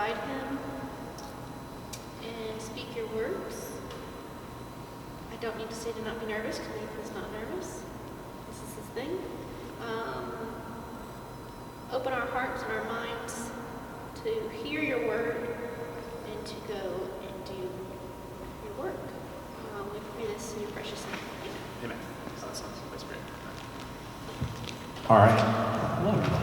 beside him and speak your words. I don't need to say to not be nervous, because Nathan's not nervous. This is his thing. Open our hearts and our minds to hear your word and to go and do your work. We pray this in your precious name. Amen. That's great. All right. Hello, everyone.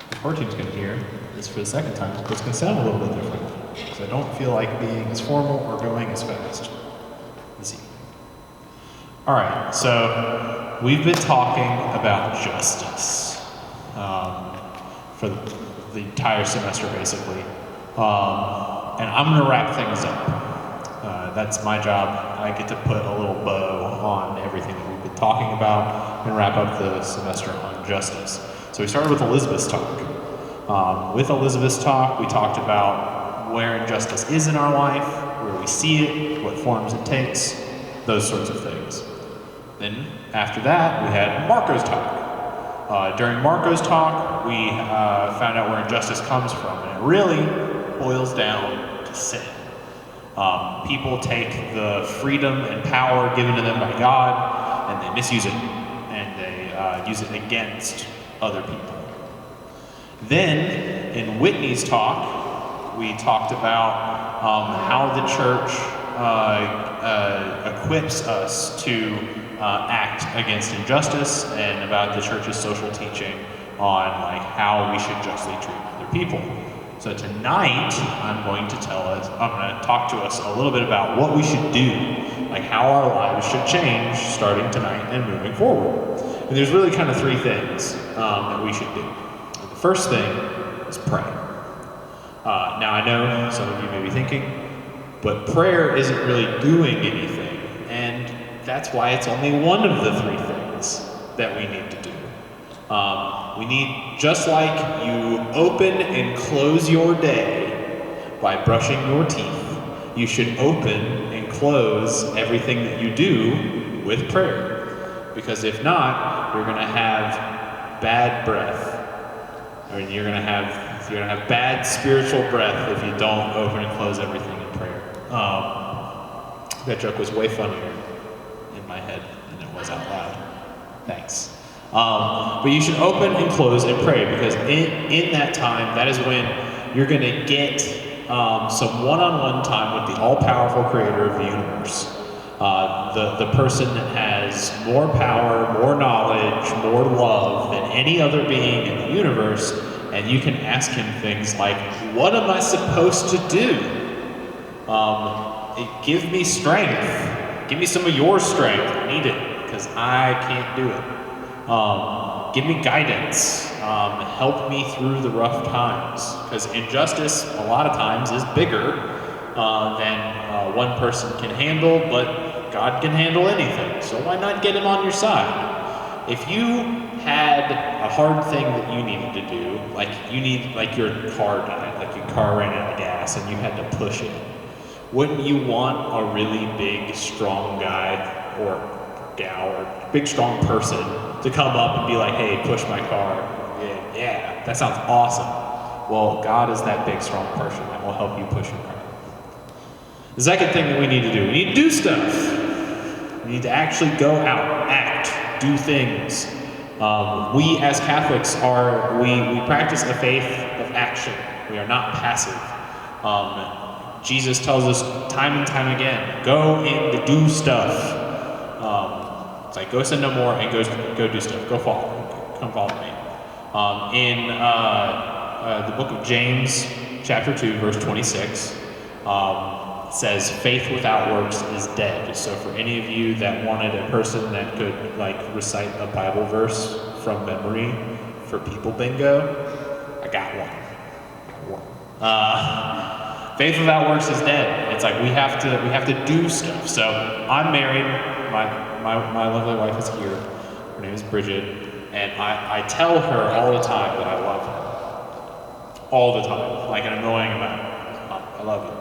The core team's going to hear this for the second time, but it's going to sound a little bit different, because I don't feel like being as formal or going as fast this evening. All right, so we've been talking about justice for the entire semester, basically, and I'm going to wrap things up. That's my job. I get to put a little bow on everything that we've been talking about and wrap up the semester on justice. So we started with Elizabeth's talk. With Elizabeth's talk, we talked about where injustice is in our life, where we see it, what forms it takes, those sorts of things. Then, after that, we had Marco's talk. During Marco's talk, we found out where injustice comes from, and it really boils down to sin. People take the freedom and power given to them by God, and they misuse it, and they use it against other people. Then, in Whitney's talk, we talked about how the church equips us to act against injustice, and about the church's social teaching on how we should justly treat other people. So tonight, I'm going to talk to us a little bit about what we should do, how our lives should change starting tonight and moving forward. And there's really kind of three things that we should do. And the first thing is pray. Now I know some of you may be thinking, but prayer isn't really doing anything, and that's why it's only one of the three things that we need to do. We need, just like you open and close your day by brushing your teeth, you should open and close everything that you do with prayer. Because if not, you're going to have bad breath. You're going to have bad spiritual breath if you don't open and close everything in prayer. That joke was way funnier in my head than it was out loud. Thanks. But you should open and close and pray, because in that time, that is when you're going to get some one-on-one time with the all-powerful creator of the universe. The person that has more power, more knowledge, more love than any other being in the universe, and you can ask him things like, what am I supposed to do? Give me strength. Give me some of your strength. I need it, because I can't do it. Give me guidance. Help me through the rough times. Because injustice, a lot of times, is bigger than one person can handle, but God can handle anything. So why not get him on your side? If you had a hard thing that you needed to do, your car died, your car ran out of gas and you had to push it, wouldn't you want a really big, strong guy or gal or big, strong person to come up and be like, hey, push my car? Yeah, that sounds awesome. Well, God is that big, strong person that will help you push your car. The second thing that we need to do, we need to do stuff. We need to actually go out, act, do things. We as Catholics we practice a faith of action. We are not passive. Jesus tells us time and time again, go and do stuff. It's like, go sin no more and go do stuff. Go come follow me. In the book of James, chapter 2, verse 26, says, faith without works is dead. So for any of you that wanted a person that could recite a Bible verse from memory for people bingo, I got one. Faith without works is dead. It's like we have to do stuff. So I'm married. My lovely wife is here. Her name is Bridget, and I tell her all the time that I love her. All the time, like an annoying amount. I love you.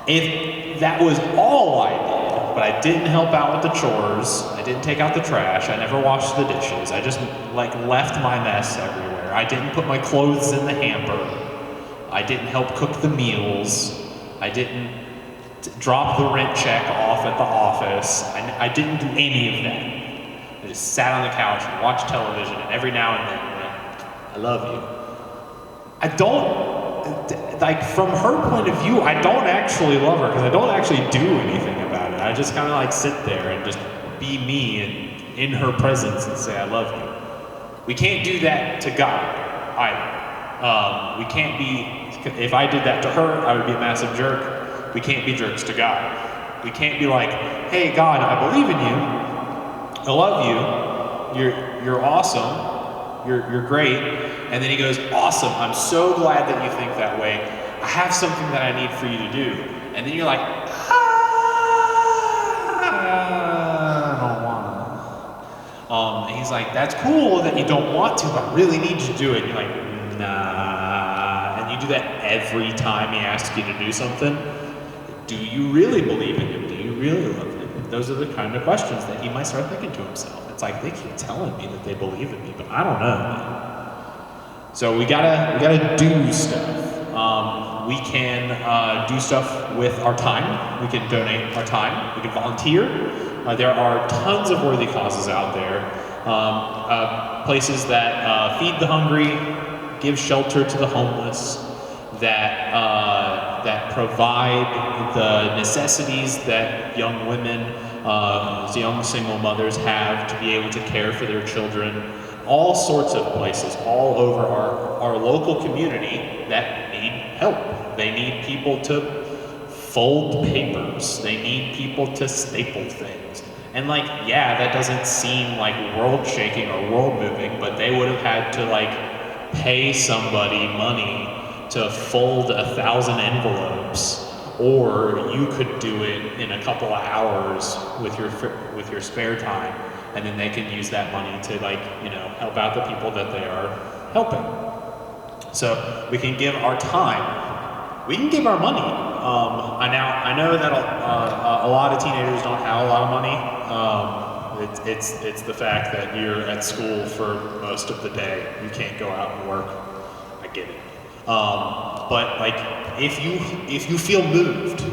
If that was all I did, but I didn't help out with the chores. I didn't take out the trash. I never washed the dishes. I just like left my mess everywhere. I didn't put my clothes in the hamper. I didn't help cook the meals. I didn't drop the rent check off at the office. I didn't do any of that. I just sat on the couch and watched television, and every now and then went, I love you. I don't, like from her point of view, I don't actually love her because I don't actually do anything about it. I just kind of like sit there and just be me and in her presence and say, I love you. We can't do that to God either. We can't be, if I did that to her, I would be a massive jerk. We can't be jerks to God. We can't be like, hey God, I believe in you. I love you. You're awesome. You're great. And then he goes, awesome, I'm so glad that you think that way. I have something that I need for you to do. And then you're like, I don't want to. And he's like, that's cool that you don't want to, but I really need you to do it. And you're like, nah. And you do that every time he asks you to do something. Do you really believe in him? Do you really love him? Those are the kind of questions that he might start thinking to himself. It's like, they keep telling me that they believe in me, but I don't know, man. So we gotta do stuff. We can do stuff with our time. We can donate our time. We can volunteer. There are tons of worthy causes out there. Places that feed the hungry, give shelter to the homeless, that provide the necessities that young women, young single mothers have to be able to care for their children. All sorts of places all over our local community that need help. They need people to fold papers. They need people to staple things. And like, yeah, that doesn't seem like world shaking or world moving, but they would have had to like pay somebody money to fold 1,000 envelopes, or you could do it in a couple of hours with your spare time. And then they can use that money to help out the people that they are helping. So we can give our time. We can give our money. I know that a lot of teenagers don't have a lot of money. It's the fact that you're at school for most of the day. You can't go out and work. I get it. But like, if you feel moved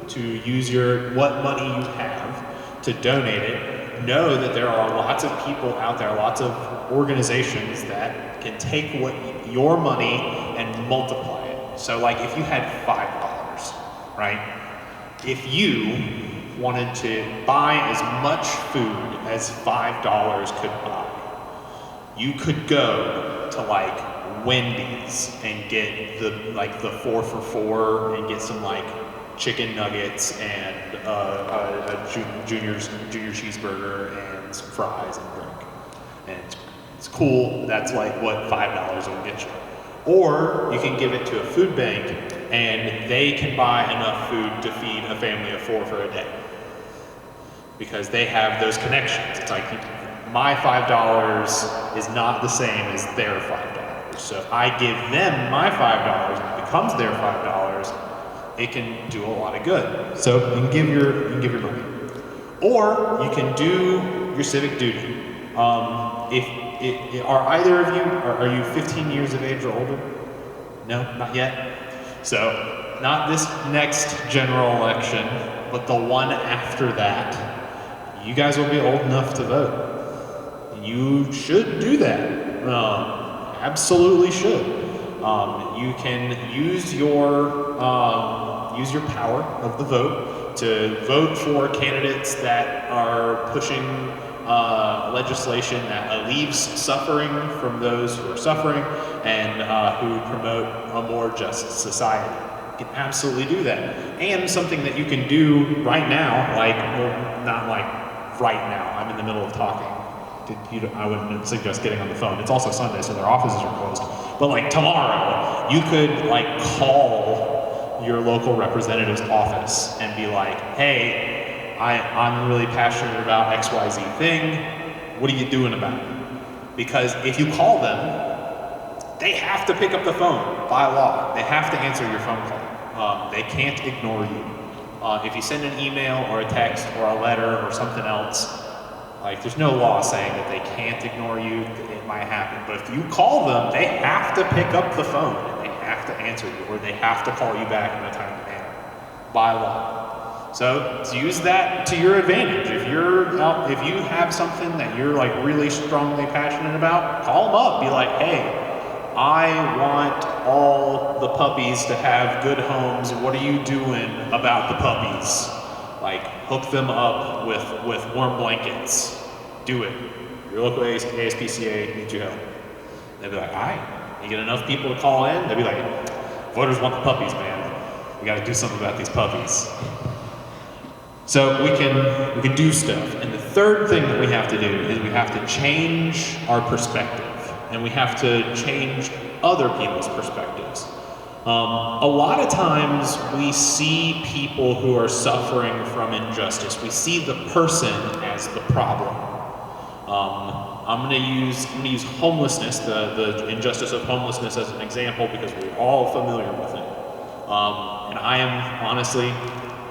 to use what money you have to donate it, know that there are lots of people out there, lots of organizations that can take your money and multiply it. So like if you had $5, right? If you wanted to buy as much food as $5 could buy, you could go to like Wendy's and get the 4 for $4 and get some like chicken nuggets and a junior cheeseburger and some fries and drink. And it's cool. That's like what $5 will get you. Or you can give it to a food bank and they can buy enough food to feed a family of 4 for a day. Because they have those connections. It's like my $5 is not the same as their $5. So if I give them my $5 and it becomes their $5, it can do a lot of good. So you can give your money, or you can do your civic duty. Are either of you are you 15 years of age or older? No, not yet. So not this next general election, but the one after that. You guys will be old enough to vote. You should do that. Absolutely should. You can use your power of the vote to vote for candidates that are pushing legislation that alleviates suffering from those who are suffering and who promote a more just society. You can absolutely do that. And something that you can do right now, not like right now, I'm in the middle of talking. I wouldn't suggest getting on the phone. It's also Sunday, so their offices are closed. But like tomorrow, you could like call your local representative's office and be like, hey, I'm really passionate about XYZ thing. What are you doing about it? Because if you call them, they have to pick up the phone by law. They have to answer your phone call. They can't ignore you. If you send an email or a text or a letter or something else, like there's no law saying that they can't ignore you. It might happen, but if you call them, they have to pick up the phone and they have to answer you, or they have to call you back in a timely manner by law. So use that to your advantage. If you have something that you're like really strongly passionate about, call them up. Be like, hey, I want all the puppies to have good homes. What are you doing about the puppies? Like, hook them up with warm blankets. Do it. Your local ASPCA needs your help. They'll be like, all right. You get enough people to call in, they'll be like, voters want the puppies, man. We got to do something about these puppies. So we can do stuff. And the third thing that we have to do is we have to change our perspective. And we have to change other people's perspectives. A lot of times we see people who are suffering from injustice. We see the person as the problem. I'm going to use homelessness, the injustice of homelessness as an example because we're all familiar with it. And I am honestly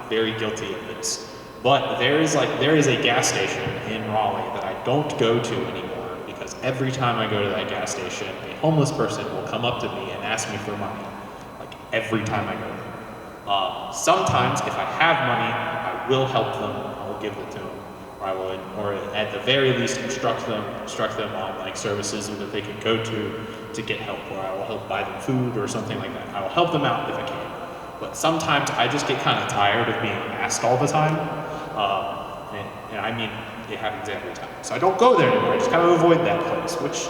very guilty of this. But there is a gas station in Raleigh that I don't go to anymore because every time I go to that gas station, a homeless person will come up to me and ask me for money. Every time I go there. Sometimes, if I have money, I will help them. I will give it to them, or at the very least, instruct them on like services that they can go to get help. Or I will help buy them food or something like that. I will help them out if I can. But sometimes I just get kind of tired of being asked all the time, and I mean it happens every time. So I don't go there anymore. I just kind of avoid that place, which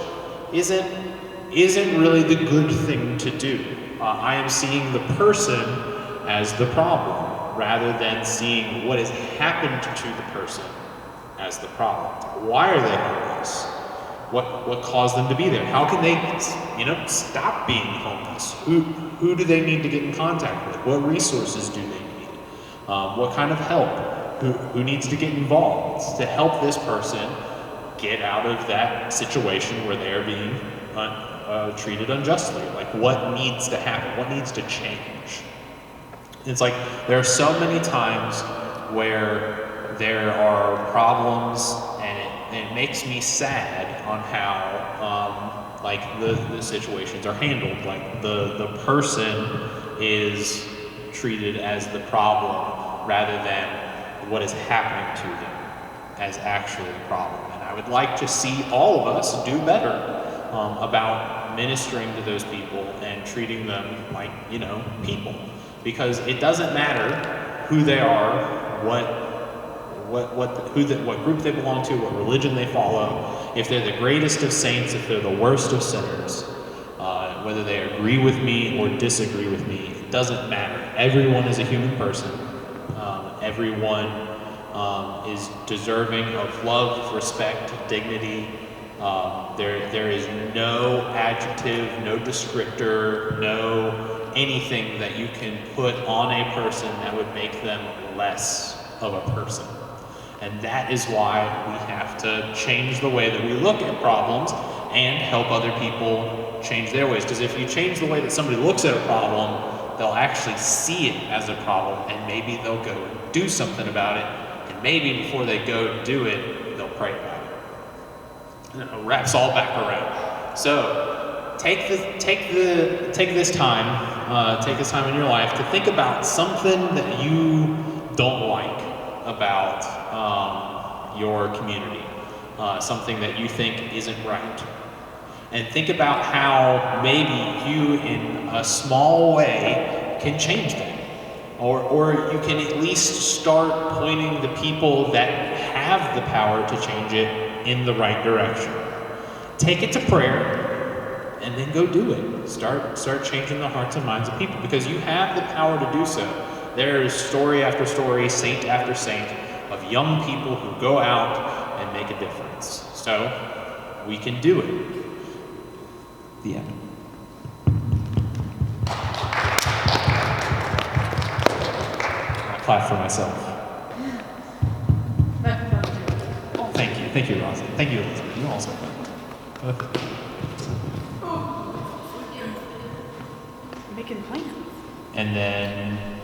isn't really the good thing to do. I am seeing the person as the problem rather than seeing what has happened to the person as the problem. Why are they homeless? What caused them to be there? How can they, stop being homeless? Who do they need to get in contact with? What resources do they need? What kind of help? Who needs to get involved to help this person get out of that situation where they are being treated unjustly? Like, what needs to happen? What needs to change? It's like there are so many times where there are problems, and it makes me sad on how the situations are handled. Like the person is treated as the problem rather than what is happening to them as actually the problem. And I would like to see all of us do better about ministering to those people and treating them like, people. Because it doesn't matter who they are, what group they belong to, what religion they follow. If they're the greatest of saints, if they're the worst of sinners, whether they agree with me or disagree with me, it doesn't matter. Everyone is a human person. Everyone is deserving of love, respect, dignity. There is no adjective, no descriptor, no anything that you can put on a person that would make them less of a person. And that is why we have to change the way that we look at problems and help other people change their ways. Because if you change the way that somebody looks at a problem, they'll actually see it as a problem, and maybe they'll go and do something about it. And maybe before they go do it, they'll pray about it. And it wraps all back around. So take this time in your life to think about something that you don't like about your community, something that you think isn't right. And think about how maybe you, in a small way, can change that. Or you can at least start pointing the people that have the power to change it in the right direction. Take it to prayer, and then go do it. Start changing the hearts and minds of people, because you have the power to do so. There is story after story, saint after saint, of young people who go out and make a difference. So, we can do it. The end. I clap for myself. Oh, thank you, Rosa. Thank you, Elizabeth. You also clapped. Making plans. And then